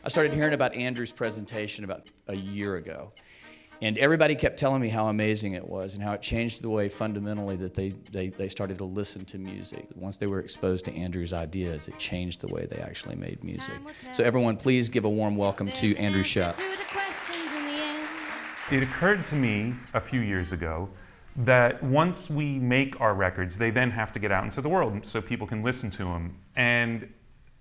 I started hearing about Andrew's presentation about a year ago. And everybody kept telling me how amazing it was and how it changed the way fundamentally that they started to listen to music. Once they were exposed to Andrew's ideas, it changed the way they actually made music. So everyone, please give a warm welcome to Andrew Schaap. It occurred to me a few years ago that once we make our records, they then have to get out into the world so people can listen to them. And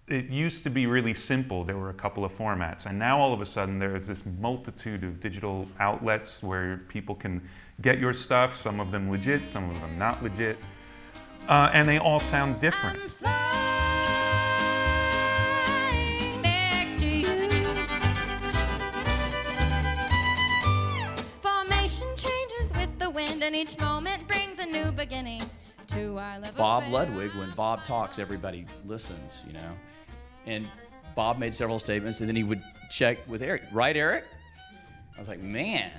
it used to be really simple. There were a couple of formats, and now all of a sudden there's this multitude of digital outlets where people can get your stuff, some of them legit, some of them not legit, and they all sound different. Formation changes with the wind, and each moment brings a new beginning. Bob Ludwig, when Bob talks, everybody listens, you know. And Bob made several statements, and then he would check with Eric. Right, Eric? I was like, man,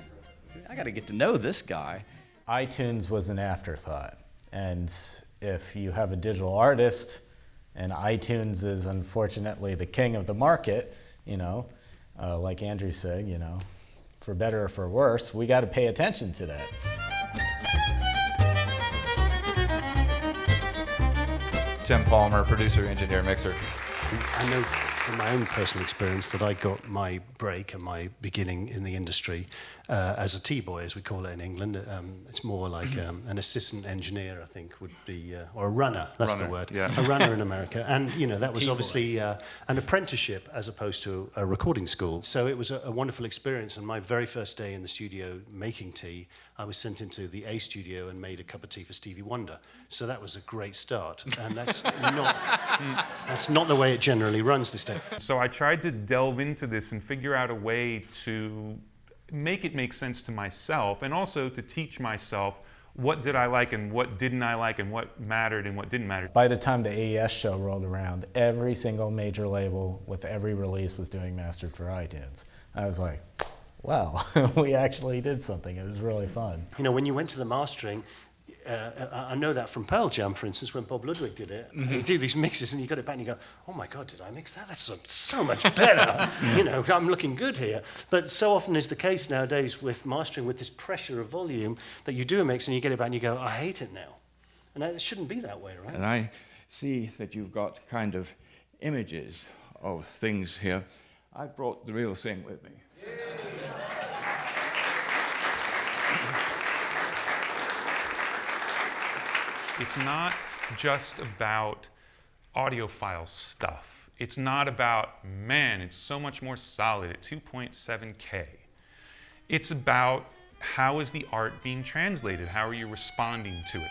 I got to get to know this guy. iTunes was an afterthought. And if you have a digital artist, and iTunes is unfortunately the king of the market, you know, like Andrew said, you know, for better or for worse, we got to pay attention to that. Tim Palmer, producer, engineer, mixer. I know from my own personal experience that I got my break and my beginning in the industry as a T-boy, as we call it in England. It's more like an assistant engineer, I think, would be, or a runner, that's the word. Yeah. A runner in America. And, you know, that was obviously an apprenticeship as opposed to a recording school. So it was a wonderful experience. And my very first day in the studio making tea, I was sent into the A studio and made a cup of tea for Stevie Wonder. So that was a great start. And that's not the way it generally runs this day. So I tried to delve into this and figure out a way to make it make sense to myself, and also to teach myself what did I like and what didn't I like, and what mattered and what didn't matter. By the time the AES show rolled around, every single major label with every release was doing mastered for iTunes. I was like, wow, we actually did something. It was really fun. You know, when you went to the mastering, I know that from Pearl Jam, for instance, when Bob Ludwig did it. You do these mixes and you got it back and you go, oh my God, did I mix that? That's so much better. You know, I'm looking good here. But so often is the case nowadays with mastering, with this pressure of volume, that you do a mix and you get it back and you go, I hate it now. And it shouldn't be that way, right? And I see that you've got kind of images of things here. I brought the real thing with me. It's not just about audiophile stuff. It's not about, man, it's so much more solid at 2.7K. It's about how is the art being translated? How are you responding to it?